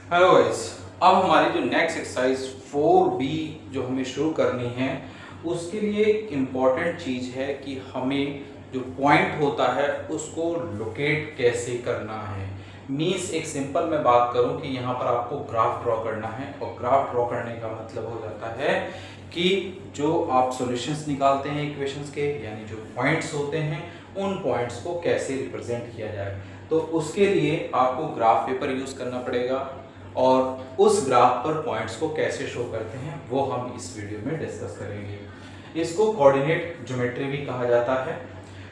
Hello guys. अब हमारी जो नेक्स्ट एक्सरसाइज 4B जो हमें शुरू करनी है, उसके लिए एक इम्पॉर्टेंट चीज़ है कि हमें जो पॉइंट होता है उसको लोकेट कैसे करना है। मीन्स एक सिंपल मैं बात करूं कि यहाँ पर आपको ग्राफ ड्रॉ करना है, और ग्राफ ड्रॉ करने का मतलब हो जाता है कि जो आप सॉल्यूशंस निकालते हैं इक्वेशंस के, यानी जो पॉइंट्स होते हैं उन पॉइंट्स को कैसे रिप्रेजेंट किया जाए। तो उसके लिए आपको ग्राफ पेपर यूज़ करना पड़ेगा, और उस ग्राफ पर पॉइंट्स को कैसे शो करते हैं वो हम इस वीडियो में डिस्कस करेंगे। इसको कोऑर्डिनेट ज्योमेट्री भी कहा जाता है।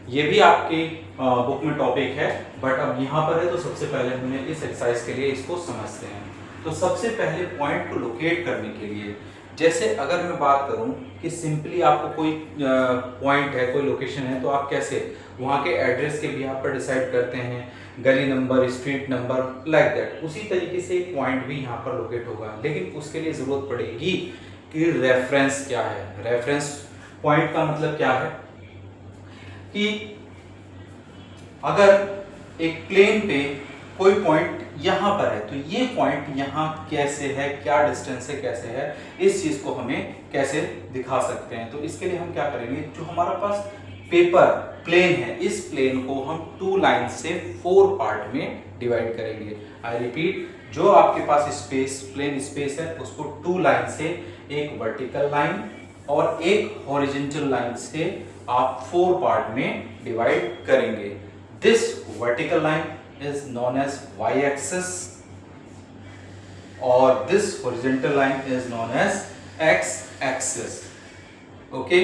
ये भी आपकी बुक में टॉपिक है, बट अब यहाँ पर है तो सबसे पहले हमने इस एक्सरसाइज के लिए इसको समझते हैं। तो सबसे पहले पॉइंट को लोकेट करने के लिए, जैसे अगर मैं बात करूं कि सिंपली आपको कोई पॉइंट है, कोई लोकेशन है, तो आप कैसे वहाँ के एड्रेस के बिहाफ पर डिसाइड करते हैं, गली number, street number, like that. उसी तरीके से एक पॉइंट भी यहाँ पर लोकेट होगा, लेकिन उसके लिए ज़रूरत पड़ेगी कि रेफरेंस क्या है। रेफरेंस पॉइंट का मतलब क्या है कि अगर एक प्लेन पे कोई पॉइंट यहाँ पर है तो ये पॉइंट यहाँ कैसे है, क्या डिस्टेंस है, कैसे है, इस चीज को हमें कैसे दिखा सकते हैं। तो इसके लिए हम क्या करेंगे, जो हमारा पास पेपर प्लेन है, इस प्लेन को हम 2 लाइन से 4 पार्ट में डिवाइड करेंगे। आई रिपीट, जो आपके पास स्पेस, प्लेन स्पेस है, उसको 2 लाइन से, एक वर्टिकल लाइन और एक हॉरिजॉन्टल लाइन से आप 4 पार्ट में डिवाइड करेंगे। This vertical line is known as y-axis और this horizontal line is known as x-axis. Okay?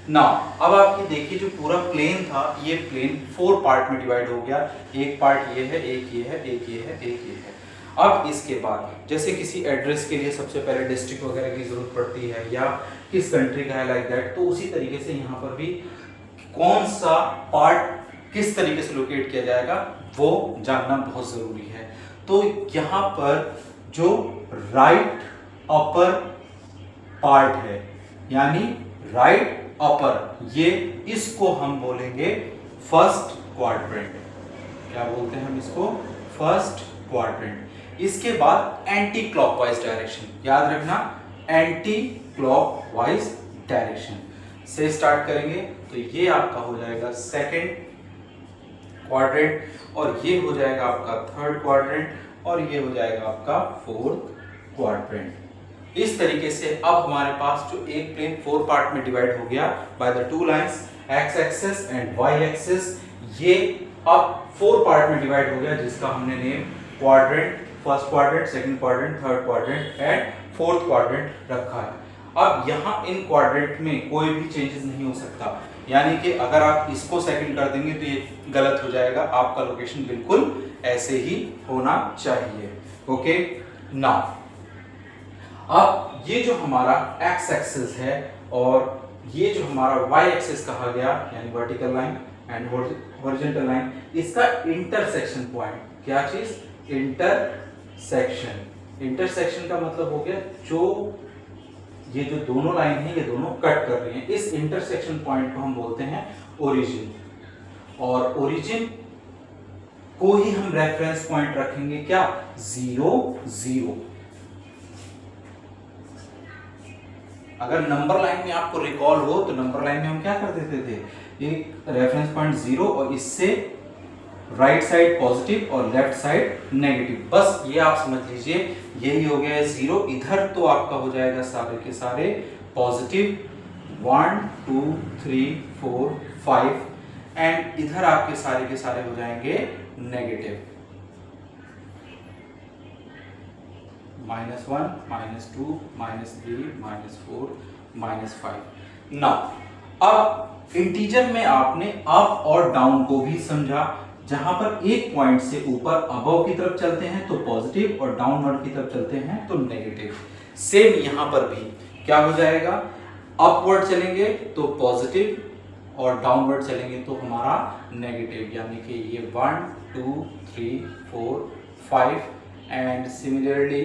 Now, अब आपकी देखिए जो पूरा प्लेन था, ये प्लेन 4 पार्ट में डिवाइड हो गया। एक पार्ट ये है, एक ये है, एक ये है, एक ये है। अब इसके बाद जैसे किसी एड्रेस के लिए सबसे पहले डिस्ट्रिक्ट वगैरह की जरूरत पड़ती है, या किस कंट्री का है, लाइक दैट। तो उसी तरीके से यहाँ पर भी कौन सा पार्ट किस तरीके से लोकेट किया जाएगा वो जानना बहुत जरूरी है। तो यहां पर जो राइट अपर पार्ट है, यानी राइट अपर, ये इसको हम बोलेंगे फर्स्ट क्वाड्रेंट। क्या बोलते हैं हम इसको? First quadrant. इसके बाद एंटी क्लॉकवाइज डायरेक्शन, याद रखना, एंटी क्लॉकवाइज डायरेक्शन से स्टार्ट करेंगे। तो ये आपका हो जाएगा सेकंड क्वाड्रेंट, और ये हो जाएगा आपका थर्ड क्वाड्रेंट, और ये हो जाएगा आपका फोर्थ क्वाड्रेंट। इस तरीके से अब हमारे पास जो एक प्लेन 4 पार्ट में डिवाइड हो गया by the 2 lines, x axis and y axis, ये अब 4 पार्ट में डिवाइड हो गया, जिसका हमने name quadrant, first quadrant, second quadrant, third quadrant and fourth quadrant रखा है। अब यहाँ इन क्वाड्रेंट में कोई भी चेंजेस नहीं हो सकता, यानी कि अगर आप इसको सेकंड कर देंगे तो ये गलत हो जाएगा। आपका लोकेशन बिल्कुल ऐसे ही होना चाहिए। ओके, नाउ अब ये जो हमारा एक्स एक्सिस है और ये जो हमारा वाई एक्सिस कहा गया, यानी vertical line and horizontal line, इसका इंटरसेक्शन पॉइंट, क्या चीज? इंटरसेक्शन। इंटरसेक्शन का मतलब हो गया जो ये जो दोनों लाइन है, ये दोनों कट कर रही हैं, इस इंटरसेक्शन पॉइंट को हम बोलते हैं ओरिजिन। और ओरिजिन को ही हम रेफरेंस पॉइंट रखेंगे, क्या? 0 0। अगर नंबर लाइन में आपको रिकॉल हो तो नंबर लाइन में हम क्या कर देते थे, एक रेफरेंस पॉइंट 0 और इससे राइट साइड पॉजिटिव और लेफ्ट साइड नेगेटिव। बस ये आप समझ लीजिए, यही हो गया है 0। इधर तो आपका हो जाएगा सारे के सारे पॉजिटिव 1 2 3 4 5, एंड इधर आपके सारे के सारे हो जाएंगे नेगेटिव, -1 -2 -3 -4 -5। नाउ अब इंटीजर में आपने अप और डाउन को भी समझा। जहां पर एक पॉइंट से ऊपर अबव की तरफ चलते हैं तो पॉजिटिव, और डाउनवर्ड की तरफ चलते हैं तो नेगेटिव। सेम यहां पर भी क्या हो जाएगा, अपवर्ड चलेंगे तो पॉजिटिव और डाउनवर्ड चलेंगे तो हमारा नेगेटिव, यानी कि ये 1 2 3 4 5, एंड सिमिलरली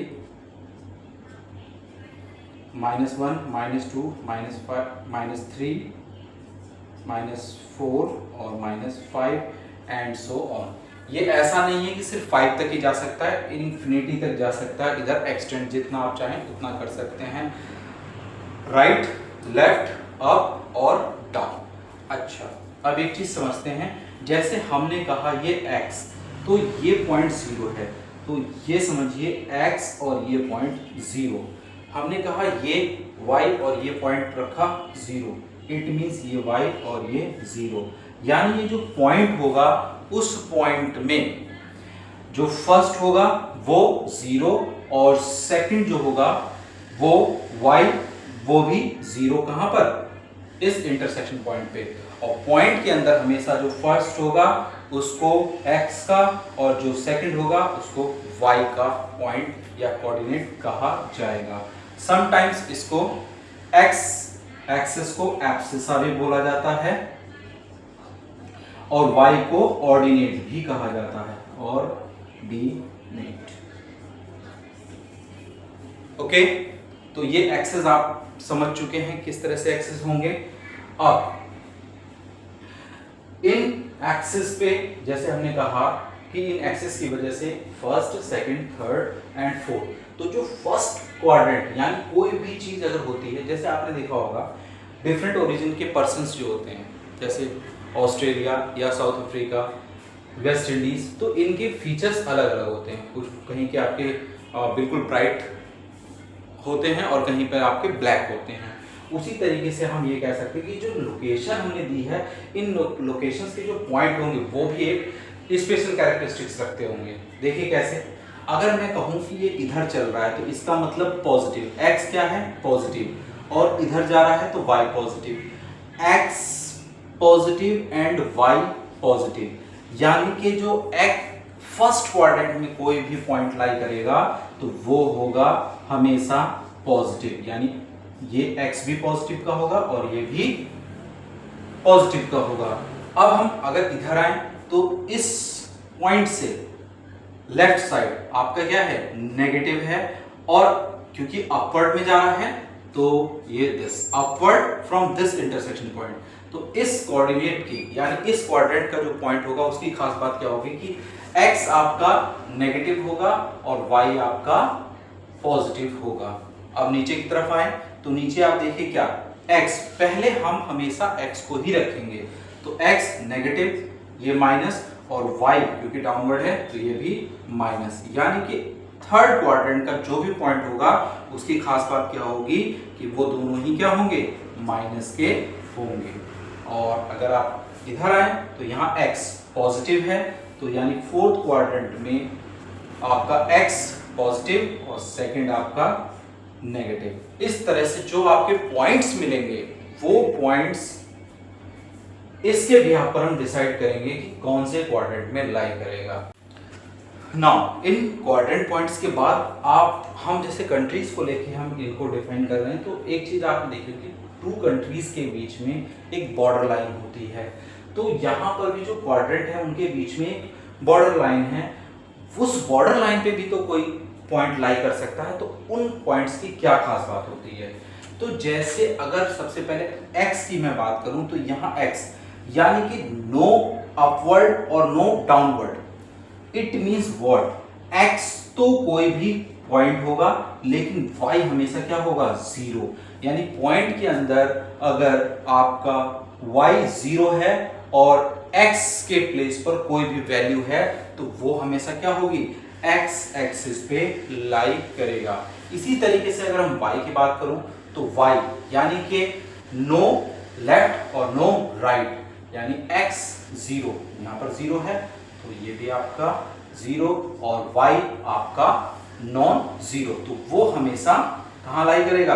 -1 -2 -5 -3 -4 और -5 एंड सो ऑन। ये ऐसा नहीं है कि सिर्फ 5 तक ही जा सकता है, इन्फिनिटी तक जा सकता है। इधर एक्सटेंड जितना आप चाहें उतना कर सकते हैं, राइट, लेफ्ट, अप और डाउन। अच्छा, अब एक चीज समझते हैं, जैसे हमने कहा ये x, तो ये पॉइंट 0 है, तो ये समझिए x और ये पॉइंट 0। हमने कहा ये y और ये पॉइंट रखा 0, इट मीन्स ये y और ये 0, यानी ये जो पॉइंट होगा उस पॉइंट में जो फर्स्ट होगा वो 0 और सेकंड जो होगा वो y वो भी 0, कहां पर, इस इंटरसेक्शन पॉइंट पे। और पॉइंट के अंदर हमेशा जो फर्स्ट होगा उसको x का और जो सेकंड होगा उसको y का पॉइंट या कोऑर्डिनेट कहा जाएगा। समटाइम्स इसको x एक्सिस को एब्सिसा भी बोला जाता है और y को ऑर्डिनेट भी कहा जाता है, ऑर्डिनेट। ओके, तो ये एक्सेस आप समझ चुके हैं किस तरह से एक्सेस होंगे। अब इन एक्सेस पे जैसे हमने कहा कि इन एक्सेस की वजह से first, second, third and fourth, तो जो फर्स्ट क्वाड्रेंट यानी कोई भी चीज अगर होती है, जैसे आपने देखा होगा डिफरेंट ओरिजिन के पर्सन्स जो होते हैं, जैसे ऑस्ट्रेलिया या साउथ अफ्रीका, वेस्ट इंडीज, तो इनके फीचर्स अलग अलग होते हैं। कुछ कहीं के आपके बिल्कुल ब्राइट होते हैं और कहीं पर आपके ब्लैक होते हैं। उसी तरीके से हम ये कह सकते हैं कि जो लोकेशन हमने दी है, इन लोकेशंस के जो पॉइंट होंगे वो भी एक स्पेशल कैरेक्टरिस्टिक्स रखते होंगे। देखिए कैसे, अगर मैं कहूँ कि ये इधर चल रहा है तो इसका मतलब पॉजिटिव, x क्या है, पॉजिटिव, और इधर जा रहा है तो y positive, x positive and y positive, यानी कि जो x फर्स्ट क्वाड्रेंट में कोई भी पॉइंट लाई करेगा तो वो होगा हमेशा पॉजिटिव, यानी ये x भी पॉजिटिव का होगा और ये भी पॉजिटिव का होगा। अब हम अगर इधर आए तो इस पॉइंट से लेफ्ट साइड आपका क्या है, नेगेटिव है, और क्योंकि अपवर्ड में जा रहा है तो ये this upward from this intersection point, तो इस कोऑर्डिनेट की यानी इस क्वाड्रेंट का जो पॉइंट होगा उसकी खास बात क्या होगी कि x आपका नेगेटिव होगा और y आपका पॉजिटिव होगा। अब नीचे की तरफ आए तो नीचे आप देखिए क्या, x, पहले हम हमेशा x को ही रखेंगे, तो x नेगेटिव, ये माइनस, और y क्योंकि डाउनवर्ड है तो ये भी माइनस, यानी कि थर्ड क्वाड्रेंट का जो भी पॉइंट होगा उसकी खास बात क्या होगी कि वो दोनों ही क्या होंगे, माइनस के होंगे। और अगर आप इधर आए तो यहाँ x पॉजिटिव है, तो यानी फोर्थ क्वाड्रेंट में आपका x पॉजिटिव और सेकंड आपका नेगेटिव। इस तरह से जो आपके पॉइंट्स मिलेंगे वो पॉइंट्स इसके बेस पर हम डिसाइड करेंगे कि कौन से क्वाड्रेंट में लाई करेगा। नाउ इन क्वाड्रेंट पॉइंट्स के बाद हम जैसे कंट्रीज को लेके हम इनको डिफाइन कर रहे हैं, तो एक चीज आप देखिए कि टू कंट्रीज के बीच में एक बॉर्डर लाइन होती है, तो यहाँ पर भी जो क्वाड्रेंट है उनके बीच में बॉर्डर लाइन है, उस बॉर्डर लाइन पे भी तो कोई पॉइंट लाई कर सकता है, तो उन पॉइंट्स की क्या खास बात होती है। तो जैसे अगर सबसे पहले x की मैं बात करूं तो यहाँ x यानी कि नो अपवर्ड और no downward, it means what, x तो कोई भी पॉइंट होगा लेकिन y हमेशा क्या होगा, 0, यानी पॉइंट के अंदर अगर आपका y 0 है और x के प्लेस पर कोई भी वैल्यू है तो वो हमेशा क्या होगी, x एक्सिस पे लाई करेगा। इसी तरीके से अगर हम y की बात करूं तो y यानी कि नो लेफ्ट और नो राइट, यानी x 0, यहां पर 0 है तो ये भी आपका 0 और y आपका नॉन 0, तो वो हमेशा कहां लाई करेगा,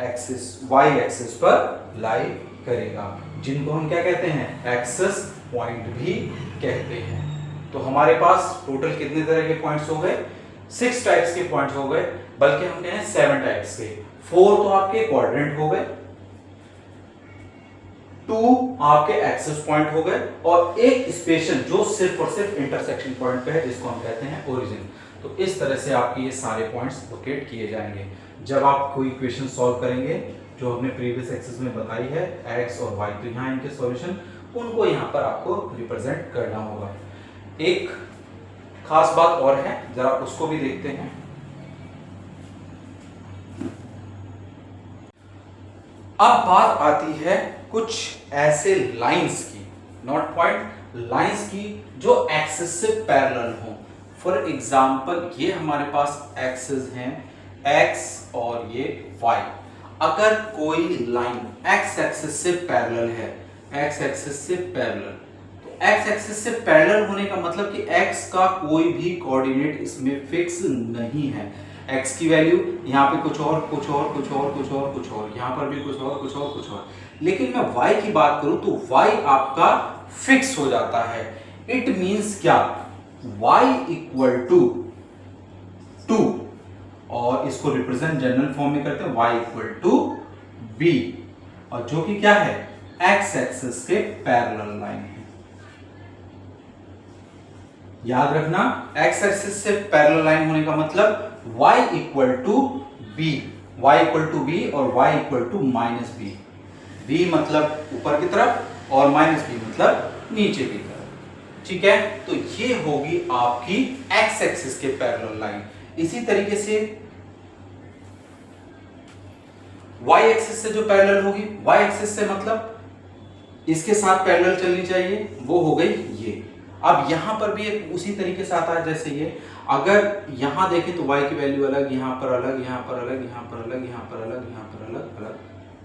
एक्सिस y एक्सिस पर लाई करेगा, जिनको हम क्या कहते हैं, एक्सिस पॉइंट भी कहते हैं। तो हमारे पास टोटल कितने तरह के पॉइंट्स हो गए, 6 टाइप्स के पॉइंट्स हो गए, बल्कि हम कहें 7 टाइप्स के। 4 तो आपके क्वाड्रेंट हो गए, 2 आपके एक्सिस पॉइंट हो गए, और एक स्पेशल जो सिर्फ और सिर्फ इंटरसेक्शन पॉइंट पे है जिसको हम कहते हैं ओरिजिन। तो इस तरह से आपके ये सारे पॉइंट्स लोकेट किए जाएंगे। जब आप कोई इक्वेशन सॉल्व करेंगे जो हमने प्रीवियस एक्सरसाइज में बताई है x और y, तो यहाँ इनके सॉल्यूशन उनको यहाँ पर आपको रिप्रेजेंट करना होगा। एक खास बात और है, जरा उसको भी देखते हैं। अब बात आती है कुछ ऐसे लाइंस की, नॉट पॉइंट, लाइंस की जो एक्सिस से पैरेलल हो। फॉर एग्जांपल ये हमारे पास एक्सिस हैं x और ये y। अगर कोई लाइन x एक्सिस से पैरेलल है, x एक्सिस से पैरेलल, तो x एक्सिस से पैरेलल होने का मतलब कि x का कोई भी कोऑर्डिनेट इसमें फिक्स नहीं है। x की वैल्यू यहाँ पे कुछ और कुछ और कुछ और कुछ और कुछ और, यहाँ पर भी कुछ और कुछ और कुछ और, लेकिन मैं y की बात करूं तो y आपका फिक्स हो जाता है। इट मींस क्या, y इक्वल टू 2, और इसको रिप्रेजेंट जनरल फॉर्म में करते हैं y इक्वल टू b, और जो कि क्या है, x एक्सिस के पैरेलल लाइन है। याद रखना, x एक्सिस से पैरेलल लाइन होने का मतलब y equal to b, y equal to b और y equal to minus b। b मतलब ऊपर की तरफ और माइनस b मतलब नीचे की तरफ। ठीक है, तो ये होगी आपकी x एक्सिस के पैरेलल लाइन। इसी तरीके से y एक्सिस से जो पैरेलल होगी, y एक्सिस से मतलब इसके साथ पैरेलल चलनी चाहिए, वो हो गई ये। अब यहां पर भी एक उसी तरीके से आता है जैसे ये, अगर यहां देखें तो y की वैल्यू अलग, यहां पर अलग, यहां पर अलग, यहां पर अलग, यहां पर अलग, यहां पर अलग, अलग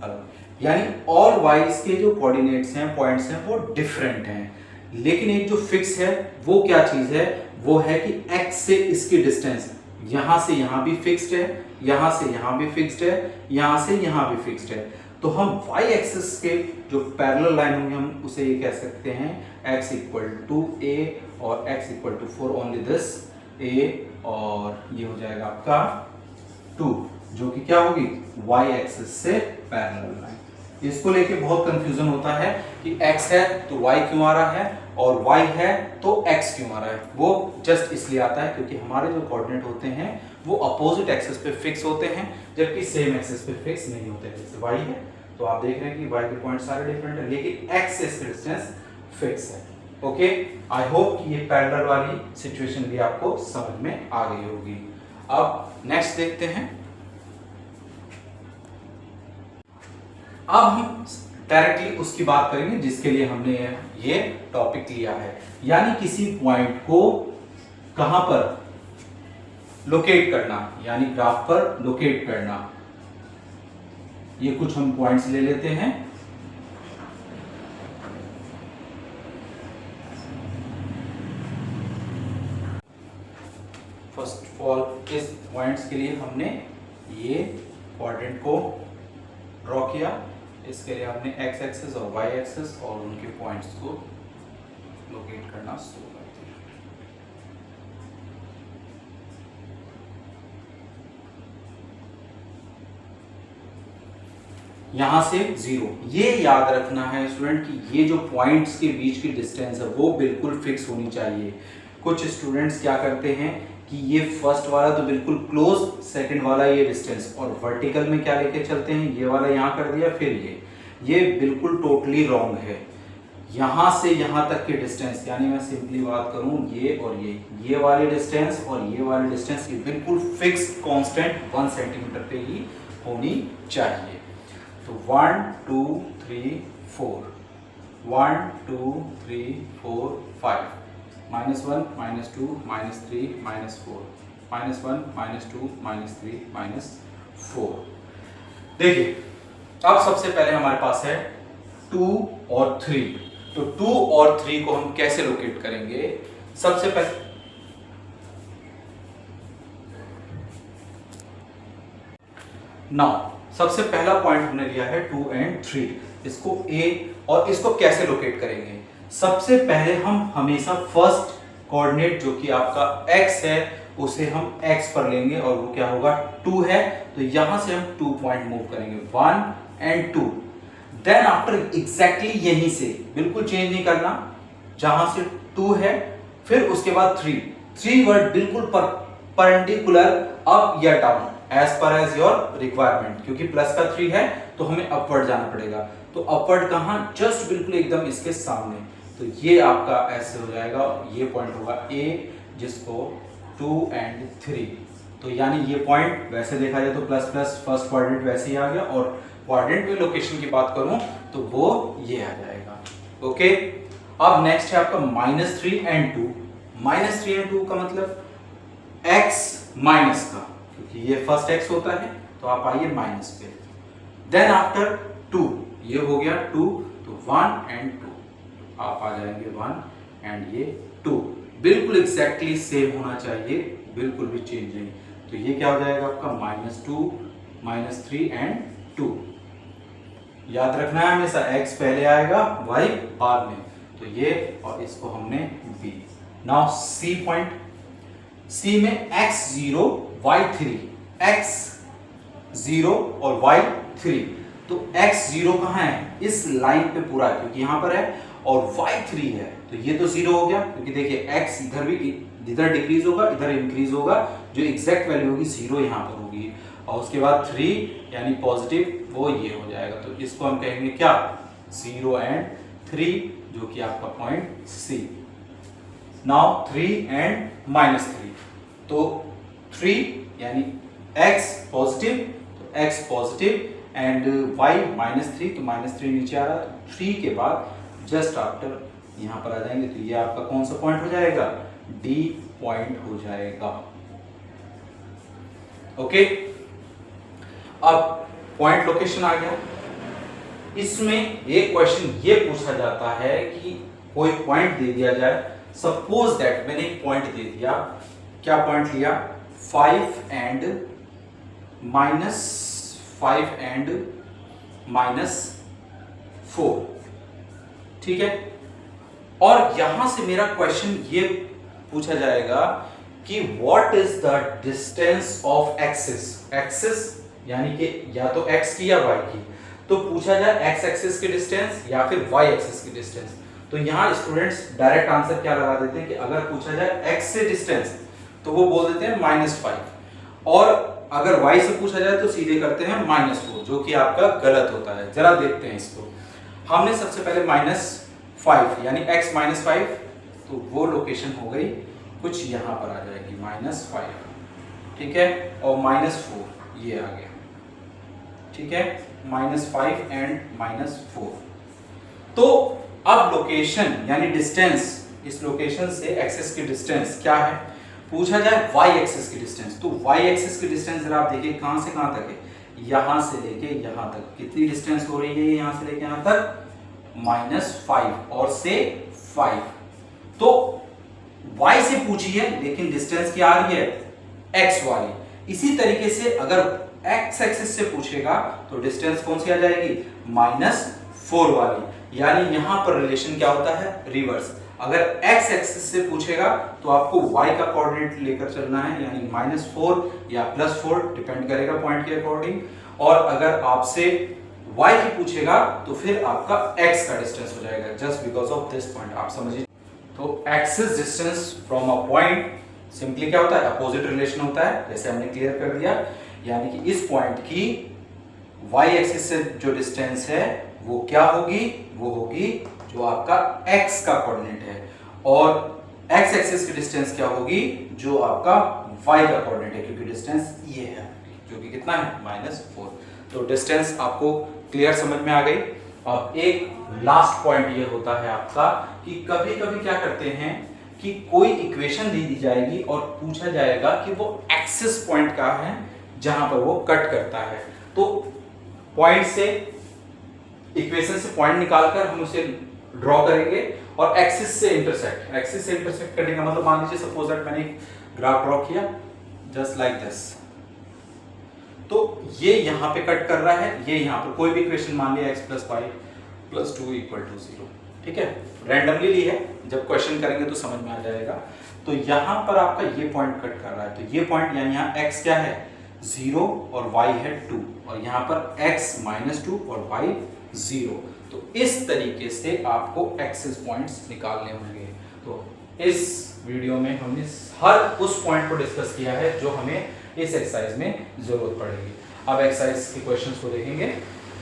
अलग, यानी और y के जो कोऑर्डिनेट्स हैं, पॉइंट्स हैं, वो डिफरेंट हैं, लेकिन एक जो फिक्स है वो क्या चीज है, वो है कि x से इसकी डिस्टेंस यहां से यहां भी फिक्स्ड है, यहां से यहां भी फिक्स्ड है, यहां से यहां भी फिक्स्ड है। तो हम y एक्सिस के जो पैरेलल लाइन होंगे हम उसे ये कह सकते हैं x इक्वल टू a और x equal to 4 only this a, और ये हो जाएगा आपका 2, जो कि क्या होगी, y एक्सिस से पैरेलल लाइन। इसको लेके बहुत कंफ्यूजन होता है कि x है तो y क्यों आ रहा है और y है तो x क्यों आ रहा है। वो जस्ट इसलिए आता है क्योंकि हमारे जो कोऑर्डिनेट होते हैं वो अपोजिट एक्सिस पे फिक्स होते हैं, जबकि सेम एक्सिस पे फिक्स नहीं होते। जैसे y है तो आप देख रहे हैं कि y के पॉइंट सारे डिफरेंट है, लेकिन x से इसकी डिस्टेंस फिक्स है। ओके, आई होप कि ये पैरेलल वाली सिचुएशन भी आपको समझ में आ गई होगी। अब नेक्स्ट देखते हैं। अब हम डायरेक्टली उसकी बात करेंगे जिसके लिए हमने ये टॉपिक लिया है, यानी किसी पॉइंट को कहां पर लोकेट करना, यानी ग्राफ पर लोकेट करना। ये कुछ हम पॉइंट्स ले लेते हैं। फर्स्ट ऑफ ऑल इस पॉइंट्स के लिए हमने ये कोऑर्डिनेट को ड्रॉ किया, इसके लिए हमने x एक्सिस और y एक्सिस और उनके पॉइंट्स को लोकेट करना शुरू कर दिया। यहां से 0, ये याद रखना है स्टूडेंट कि ये जो पॉइंट्स के बीच की डिस्टेंस है वो बिल्कुल फिक्स होनी चाहिए। कुछ स्टूडेंट्स क्या करते हैं कि ये फर्स्ट वाला तो बिल्कुल क्लोज, सेकंड वाला ये डिस्टेंस, और वर्टिकल में क्या लेके चलते हैं, ये वाला यहां कर दिया, फिर ये बिल्कुल टोटली रॉन्ग है। यहां से यहां तक के डिस्टेंस, यानी मैं सिंपली बात करूं ये और ये वाले डिस्टेंस और ये वाले डिस्टेंस, ये बिल्कुल फिक्स कांस्टेंट 1 सेंटीमीटर पे ही होनी चाहिए। तो 1 2 3 4, 1 2 3 4 5, -1 -2 -3 -4, -1 -2 -3 -4। देखिए, अब सबसे पहले हमारे पास है 2 और 3। तो 2 और 3 को हम कैसे लोकेट करेंगे? सबसे पहले सबसे पहला पॉइंट हमने लिया है 2 और 3, इसको A, और इसको कैसे लोकेट करेंगे? सबसे पहले हम हमेशा फर्स्ट कोऑर्डिनेट जो कि आपका x है उसे हम x पर लेंगे, और वो क्या होगा, 2 है, तो यहां से हम 2 पॉइंट मूव करेंगे, 1 और 2। देन आफ्टर एग्जैक्टली यहीं से बिल्कुल चेंज नहीं करना, जहां से 2 है, फिर उसके बाद 3 वर्ड बिल्कुल परपेंडिकुलर अप या डाउन एज पर एज योर रिक्वायरमेंट, क्योंकि प्लस का 3 है तो हमें अपवर्ड जाना पड़ेगा। तो अपवर्ड कहां, जस्ट बिल्कुल एकदम इसके सामने, तो ये आपका ऐसे हो जाएगा, ये पॉइंट होगा A, जिसको 2 और 3, तो यानी ये पॉइंट वैसे देखा जाए तो प्लस प्लस फर्स्ट क्वाड्रेंट वैसे ही आ गया, और क्वाड्रेंट में लोकेशन की बात करूं तो वो ये आ जाएगा। ओके, अब नेक्स्ट है आपका -3 और 2। -3 और 2 का मतलब x माइनस का, क्योंकि ये फर्स्ट x होता है तो आप आइए माइनस पे। देन आफ्टर 2, ये हो गया 2, तो 1 और 2, आप आ जाएंगे 1 और ये 2, बिल्कुल एग्जैक्टली सेम होना चाहिए, बिल्कुल भी चेंज नहीं। तो ये क्या हो जाएगा आपका -2, -3 और 2। याद रखना है हमेशा x पहले आएगा, y बाद में, तो ये और इसको हमने b। Now C point, C में x0 y3, x0 और y3, तो x0 कहाँ है, इस लाइन पे पूरा, क्योंकि यहाँ पर है, और y3 है, तो ये तो 0 हो गया, क्योंकि देखिए x इधर भी, इधर डिक्रीज होगा, इधर इंक्रीज होगा, जो एग्जैक्ट वैल्यू होगी 0 यहाँ पर होगी, और उसके बाद 3 यानी पॉजिटिव, वो ये हो जाएगा, तो इसको हम कहेंगे क्या, 0 और 3, जो कि आपका पॉइंट C। नाउ 3 और -3, तो 3 यानी x पॉजिटिव, तो x पॉजिटिव एंड y -3, तो -3 नीचे आ रहा है, तो 3 के बाद जस्ट आफ्टर यहाँ पर आ जाएंगे, तो ये आपका कौन सा पॉइंट हो जाएगा, D पॉइंट हो जाएगा। ओके, अब पॉइंट लोकेशन आ गया। इसमें एक क्वेश्चन ये पूछा जाता है कि कोई पॉइंट दे दिया जाए, सपोज दैट मैंने एक पॉइंट दे दिया, क्या पॉइंट लिया, 5 और -4, ठीक है, और यहां से मेरा क्वेश्चन ये पूछा जाएगा कि what is the distance of axis, axis यानी कि या तो x की या y की, तो पूछा जाए x एक्सिस की डिस्टेंस या फिर y एक्सिस की डिस्टेंस। तो यहाँ स्टूडेंट्स डायरेक्ट आंसर क्या लगा देते हैं कि अगर पूछा जाए x से डिस्टेंस तो वो बोल देते हैं -5, और अगर y से पूछा जाए तो सीधे करते हैं -4, जो कि आपका गलत होता है। जरा देखते हैं इसको, हमने सबसे पहले -5 यानी x -5, तो वो लोकेशन हो गई कुछ यहाँ पर आ जाएगी -5, ठीक है, और -4 ये आ गया, ठीक है, -5 और -4। तो अब लोकेशन यानी डिस्टेंस, इस लोकेशन से एक्सिस की डिस्टेंस क्या है, पूछा जाए y एक्सिस की डिस्टेंस, तो y एक्सिस की डिस्टेंस जरा आप देखिए कहां से कहां तक है, यहां से लेके यहां तक, कितनी डिस्टेंस हो रही है यहां से लेके यहां तक, -5 और से 5, तो y से पूछी है लेकिन डिस्टेंस क्या आ रही है, x वाली। इसी तरीके से अगर x एक्सिस से पूछेगा तो डिस्टेंस कौन सी आ जाएगी, -4 वाली, यानी यहां पर रिलेशन क्या होता है, रिवर्स। अगर x एक्सिस से पूछेगा तो आपको y का कोऑर्डिनेट लेकर चलना है, यानी -4 या +4, डिपेंड करेगा पॉइंट के अकॉर्डिंग, और अगर आपसे y की पूछेगा तो फिर आपका x का डिस्टेंस हो जाएगा, just because of this point, आप समझिए। तो axis distance from a point simply क्या होता है, अपोजिट रिलेशन होता है, जैसे हमने क्लियर कर दिया, यानी कि इस पॉइंट की y एक्सिस से जो डिस्टेंस है वो क्या होगी, वो होगी जो आपका x का कोऑर्डिनेट है, और x एक्सिस की डिस्टेंस क्या होगी, जो आपका y का कोऑर्डिनेट है, क्योंकि डिस्टेंस ये है जो कि कितना है, -4। तो डिस्टेंस आपको क्लियर समझ में आ गई। अब एक लास्ट पॉइंट ये होता है आपका कि कभी कभी क्या करते हैं कि कोई इक्वेशन दे दी जाएगी और पूछा जाएगा कि वो एक्सिस पॉइंट का है जहां पर वो कट करता है, तो पॉइंट से, इक्वेशन से पॉइंट निकालकर हम उसे ड्रॉ करेंगे, और एक्सिस से इंटरसेक्ट, एक्सिस से इंटरसेक्ट करने का मतलब मान लीजिए सपोज दैट मैंने एक ग्राफ ड्रॉ किया जस्ट लाइक दिस, तो ये यहां पे कट कर रहा है, ये यहां पर कोई भी इक्वेशन मान लिया x + y + 2 = 0, ठीक है, रैंडमली ली है, जब क्वेश्चन करेंगे तो समझ में आ जाएगा। तो यहां पर आपका ये पॉइंट कट कर रहा है, तो ये पॉइंट यानी यहाँ x क्या है, 0 और y है 2, और यहाँ पर x -2 और y 0, तो इस तरीके से आपको एक्सिस पॉइंट्स निकालने होंगे। तो इस वीडियो में हमने हर उस पॉइंट को डिस्कस किया है जो हमें इस एक्सरसाइज में जरूरत पड़ेगी। अब एक्सरसाइज के क्वेश्चंस को देखेंगे,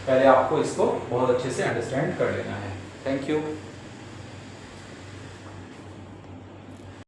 पहले आपको इसको बहुत अच्छे से अंडरस्टैंड कर लेना है। Thank you.